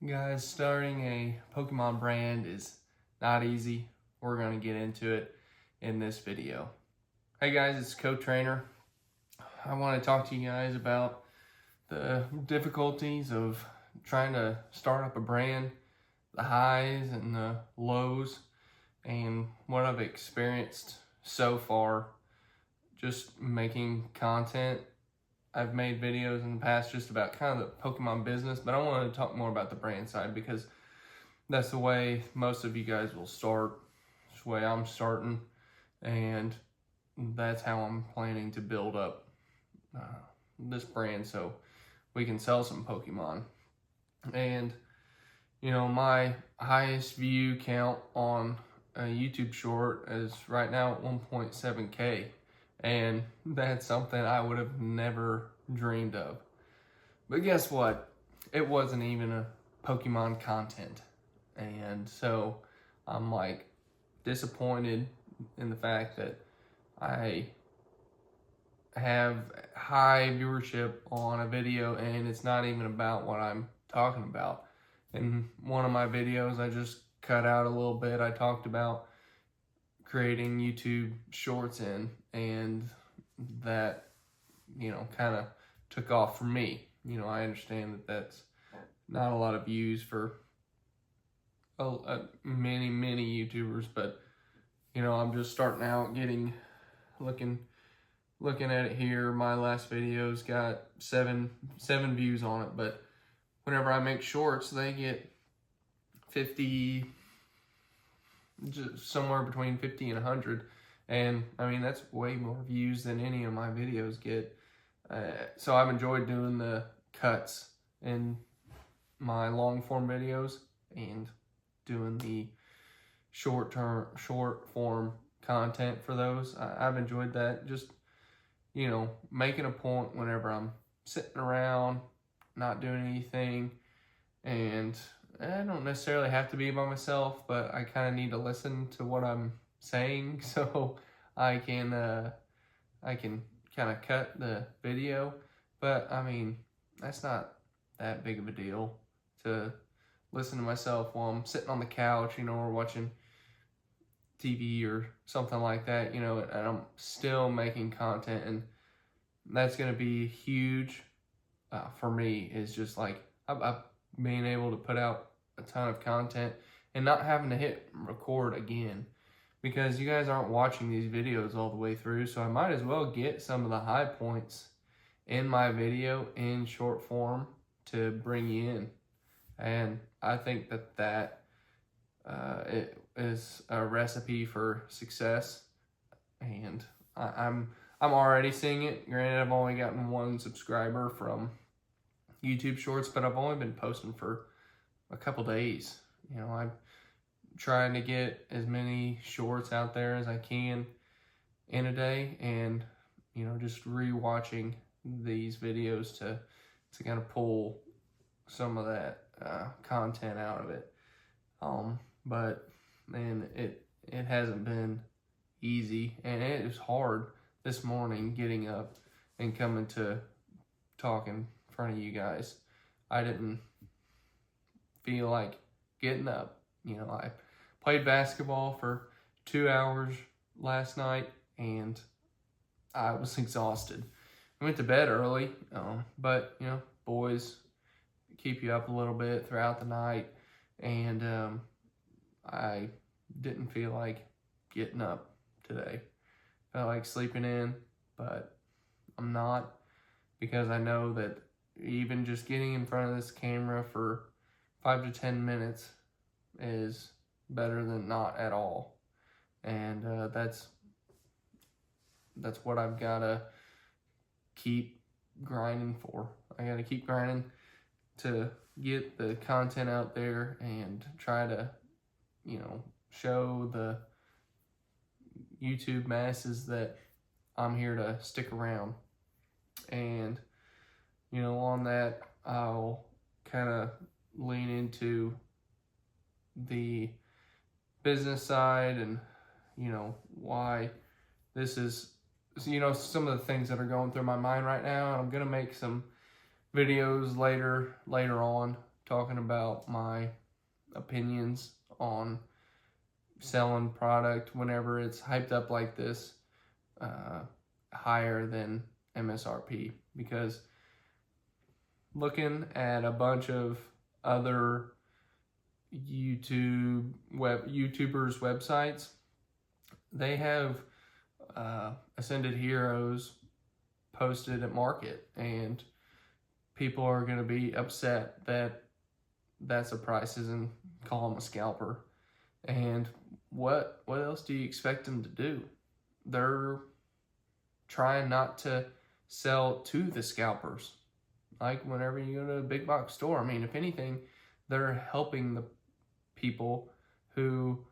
Guys, starting a Pokemon brand is not easy. We're going to get into it in this video. Hey guys, it's Co-Trainer. I want to talk to you guys about the difficulties of trying to start up a brand, the highs and the lows, and what I've experienced so far just making content. I've made videos in the past just about kind of the Pokemon business, but I want to talk more about the brand side because that's the way most of you guys will start. It's the way I'm starting, and that's how I'm planning to build up this brand so we can sell some Pokemon. And you know, my highest view count on a YouTube short is right now at 1.7K. And that's something I would have never dreamed of. But guess what? It wasn't even a Pokemon content. And so I'm like disappointed in the fact that I have high viewership on a video and it's not even about what I'm talking about. In one of my videos, I just cut out a little bit. I talked about creating YouTube shorts and that, you know, kind of took off for me. You know, I understand that that's not a lot of views for many YouTubers, but you know, I'm just starting out looking at it here. My last video's got seven views on it, but whenever I make shorts, they get 50, just somewhere between 50 and 100, and I mean that's way more views than any of my videos get. So I've enjoyed doing the cuts in my long form videos and doing the short form content for those. I've enjoyed that, just, you know, making a point whenever I'm sitting around not doing anything, and I don't necessarily have to be by myself, but I kind of need to listen to what I'm saying so I can kind of cut the video. But I mean, that's not that big of a deal to listen to myself while I'm sitting on the couch, you know, or watching TV or something like that, you know, and I'm still making content, and that's going to be huge for me. Is just like I've being able to put out a ton of content and not having to hit record again, because you guys aren't watching these videos all the way through, so I might as well get some of the high points in my video in short form to bring you in. And I think that it is a recipe for success, and I'm already seeing it. Granted, I've only gotten 1 subscriber from YouTube Shorts, but I've only been posting for a couple days. You know, I'm trying to get as many shorts out there as I can in a day, and you know, just rewatching these videos to kind of pull some of that content out of it. But man, it hasn't been easy, and it was hard this morning getting up and coming to talk in front of you guys. I didn't feel like getting up. You know, I played basketball for 2 hours last night and I was exhausted. I went to bed early, but you know, boys keep you up a little bit throughout the night, and I didn't feel like getting up today. Felt like sleeping in, but I'm not, because I know that even just getting in front of this camera for 5 to 10 minutes is better than not at all. And that's what I've got to keep grinding for. I got to keep grinding to get the content out there and try to, you know, show the YouTube masses that I'm here to stick around. And you know, on that, I'll kind of lean into the business side and, you know, why this is, you know, some of the things that are going through my mind right now. And I'm going to make some videos later on talking about my opinions on selling product whenever it's hyped up like this, higher than MSRP, because looking at a bunch of other YouTubers' websites, they have Ascended Heroes posted at market, and people are going to be upset that that's a price and call them a scalper. And what else do you expect them to do? They're trying not to sell to the scalpers. Like whenever you go to a big box store, I mean, if anything, they're helping the people who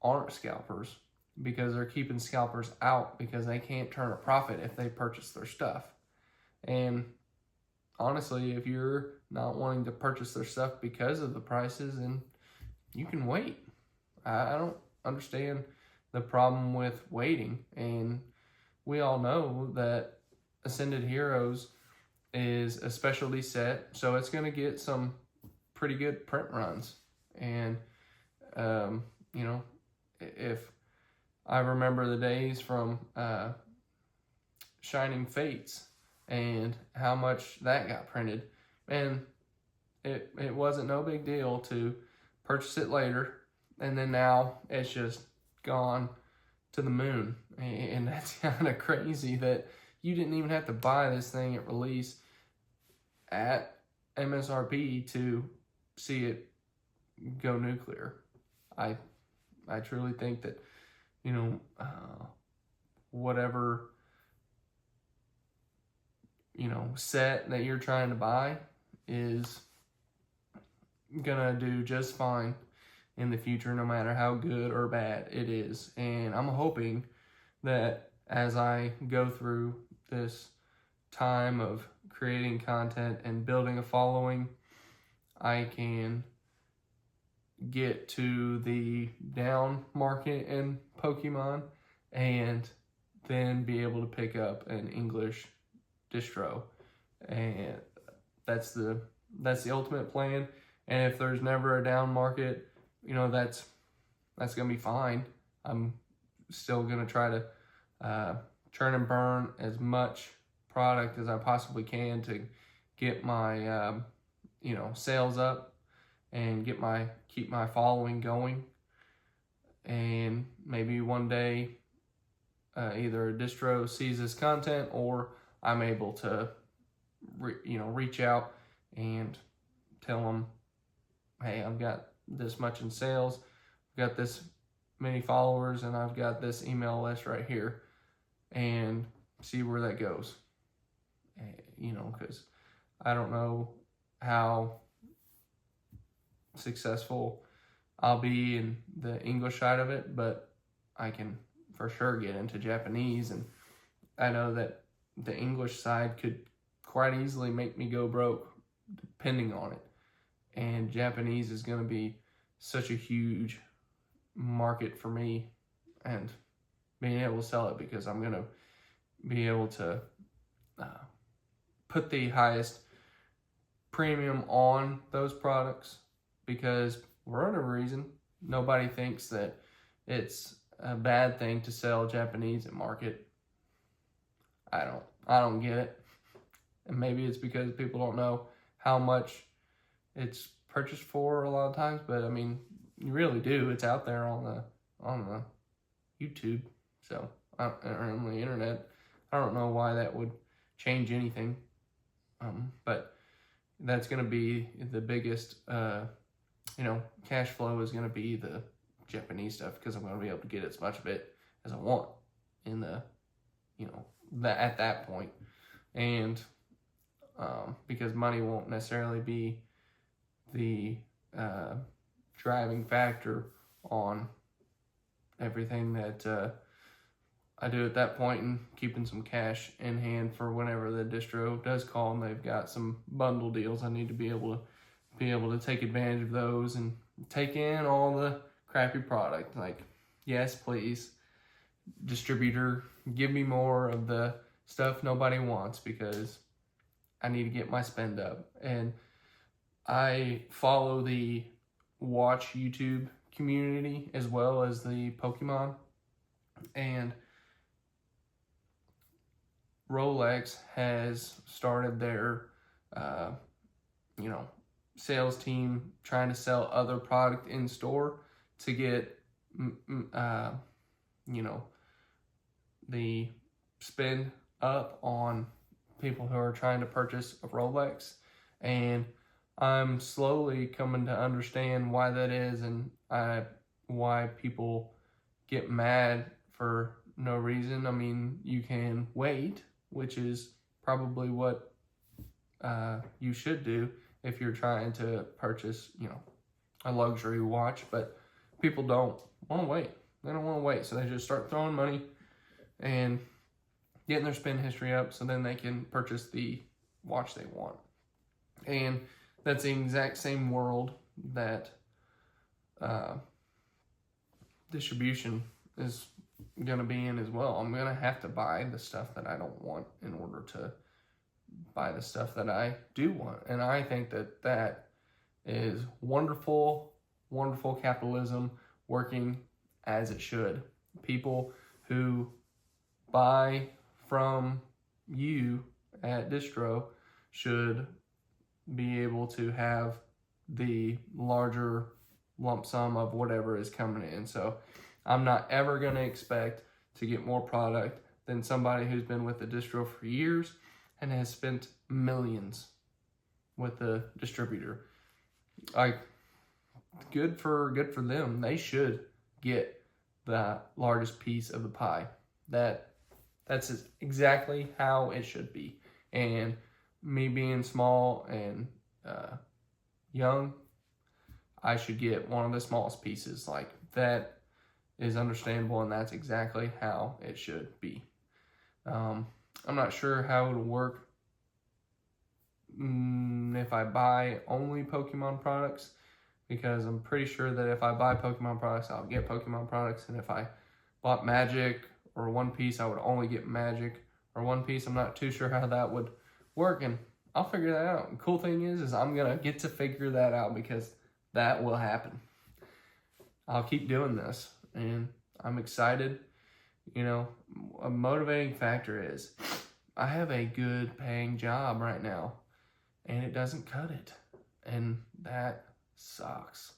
aren't scalpers, because they're keeping scalpers out because they can't turn a profit if they purchase their stuff. And honestly, if you're not wanting to purchase their stuff because of the prices, then you can wait. I don't understand the problem with waiting. And we all know that Ascended Heroes is a specialty set, so it's going to get some pretty good print runs. And, you know, if I remember the days from Shining Fates and how much that got printed, and it wasn't no big deal to purchase it later, and then now it's just gone to the moon. And that's kind of crazy that you didn't even have to buy this thing at release at MSRP to see it go nuclear. I truly think that, you know, whatever, you know, set that you're trying to buy is gonna do just fine in the future, no matter how good or bad it is. And I'm hoping that as I go through this time of creating content and building a following, I can get to the down market in Pokemon and then be able to pick up an English distro. And that's the ultimate plan. And if there's never a down market, you know, that's gonna be fine. I'm still gonna try to churn and burn as much product as I possibly can to get my you know, sales up and keep my following going. And maybe one day either a distro sees this content, or I'm able to reach out and tell them, hey, I've got this much in sales, I've got this many followers, and I've got this email list right here, and see where that goes. You know, because I don't know how successful I'll be in the English side of it, but I can for sure get into Japanese, and I know that the English side could quite easily make me go broke depending on it. And Japanese is going to be such a huge market for me, and being able to sell it, because I'm going to be able to put the highest premium on those products, because for whatever reason, nobody thinks that it's a bad thing to sell Japanese at market. I don't get it. And maybe it's because people don't know how much it's purchased for a lot of times, but I mean, you really do. It's out there on the YouTube, so or on the internet. I don't know why that would change anything, but that's going to be the biggest, cash flow is going to be the Japanese stuff, because I'm going to be able to get as much of it as I want in the, at that point. And because money won't necessarily be the driving factor on everything that I do at that point, and keeping some cash in hand for whenever the distro does call and they've got some bundle deals. I need to be able to take advantage of those and take in all the crappy product. Like, yes, please, distributor, give me more of the stuff nobody wants, because I need to get my spend up. And I follow the watch YouTube community as well as the Pokemon, and Rolex has started their, uh, you know, sales team trying to sell other product in store to get, you know, the spend up on people who are trying to purchase a Rolex. And I'm slowly coming to understand why that is, and why people get mad for no reason. I mean, you can wait, which is probably what you should do if you're trying to purchase, you know, a luxury watch, but people don't want to wait. They don't want to wait, so they just start throwing money and getting their spend history up so then they can purchase the watch they want. And that's the exact same world that distribution is going to be in as well. I'm going to have to buy the stuff that I don't want in order to buy the stuff that I do want. And I think that that is wonderful, wonderful capitalism working as it should. People who buy from you at distro should be able to have the larger lump sum of whatever is coming in. So I'm not ever going to expect to get more product than somebody who's been with the distro for years and has spent millions with the distributor. Like, good for them. They should get the largest piece of the pie. That's exactly how it should be. And me being small and young, I should get one of the smallest pieces. Like, that is understandable, and that's exactly how it should be. I'm not sure how it'll work if I buy only Pokemon products, because I'm pretty sure that if I buy Pokemon products, I'll get Pokemon products, and if I bought Magic or One Piece, I would only get Magic or One Piece. I'm not too sure how that would work, and I'll figure that out. The cool thing is I'm going to get to figure that out, because that will happen. I'll keep doing this, and I'm excited. You know, a motivating factor is I have a good paying job right now, and it doesn't cut it, and that sucks.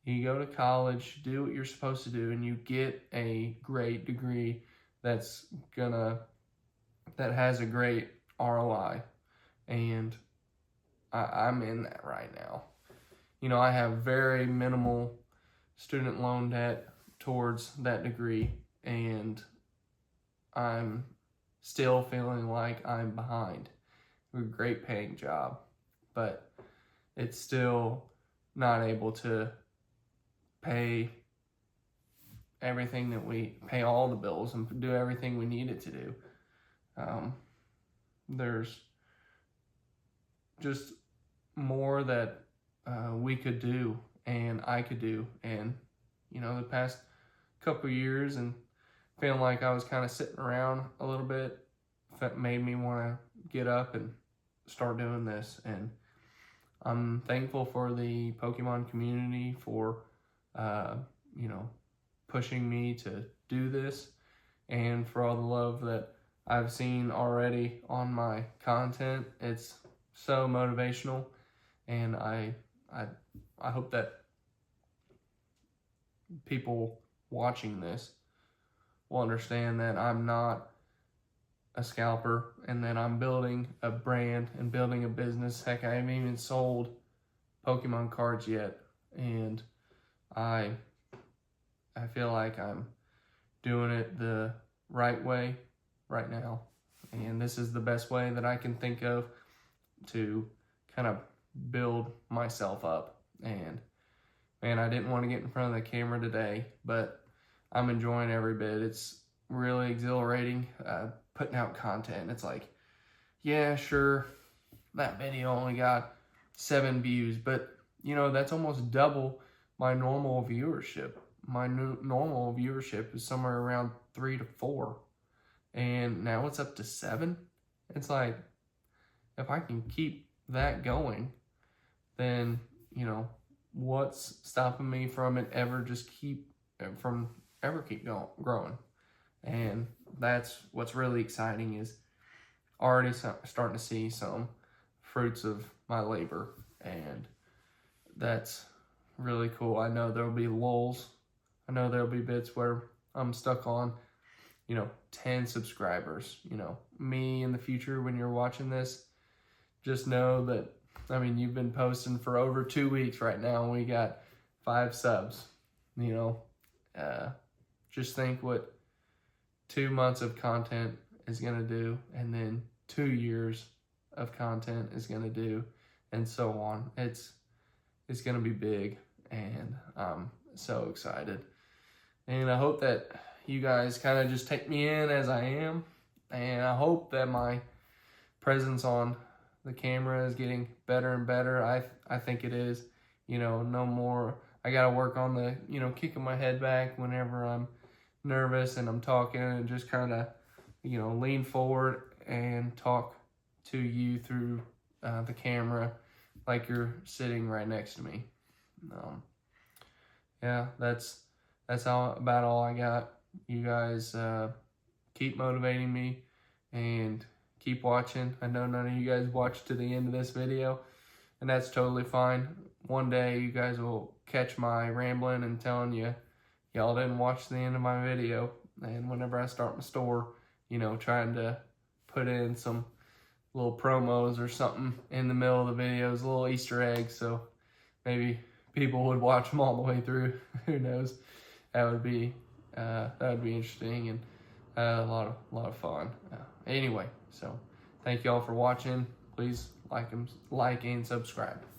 You go to college, do what you're supposed to do, and you get a great degree that has a great ROI, and I'm in that right now. You know, I have very minimal student loan debt towards that degree, and I'm still feeling like I'm behind. A great paying job, but it's still not able to pay everything that pay all the bills and do everything we need it to do. There's just more that we could do and I could do. And, you know, the past couple of years and feeling like I was kind of sitting around a little bit, that made me want to get up and start doing this. And I'm thankful for the Pokemon community for, you know, pushing me to do this, and for all the love that I've seen already on my content. It's so motivational, and I hope that people watching this will understand that I'm not a scalper, and that I'm building a brand and building a business. Heck, I haven't even sold Pokemon cards yet, and I feel like I'm doing it the right way right now, and this is the best way that I can think of to kind of build myself up. And man, I didn't want to get in front of the camera today, but I'm enjoying every bit. It's really exhilarating putting out content. It's like, yeah, sure, that video only got 7 views, but you know, that's almost double my normal viewership. My normal viewership is somewhere around 3 to 4, and now it's up to 7. It's like, if I can keep that going, then, you know, what's stopping me from it ever keep growing? And that's what's really exciting, is already starting to see some fruits of my labor, and that's really cool. I know there'll be lulls. I know there'll be bits where I'm stuck on, 10 subscribers. Me in the future, when you're watching this, just know that, you've been posting for over 2 weeks right now, and we got 5 subs. Just think what 2 months of content is going to do, and then 2 years of content is going to do, and so on. It's going to be big, and I'm so excited. And I hope that you guys kind of just take me in as I am, and I hope that my presence on the camera is getting better and better. I think it is. No more. I got to work on the, kicking my head back whenever I'm nervous and I'm talking, and just kind of, lean forward and talk to you through the camera like you're sitting right next to me. Yeah, that's about all I got. You guys keep motivating me and keep watching. I know none of you guys watched to the end of this video, and that's totally fine. One day you guys will catch my rambling and telling you y'all didn't watch the end of my video. And whenever I start my store, trying to put in some little promos or something in the middle of the videos, a little Easter egg, so maybe people would watch them all the way through. Who knows? That would be interesting, and a lot of fun. Anyway, so thank you all for watching. Please like and subscribe.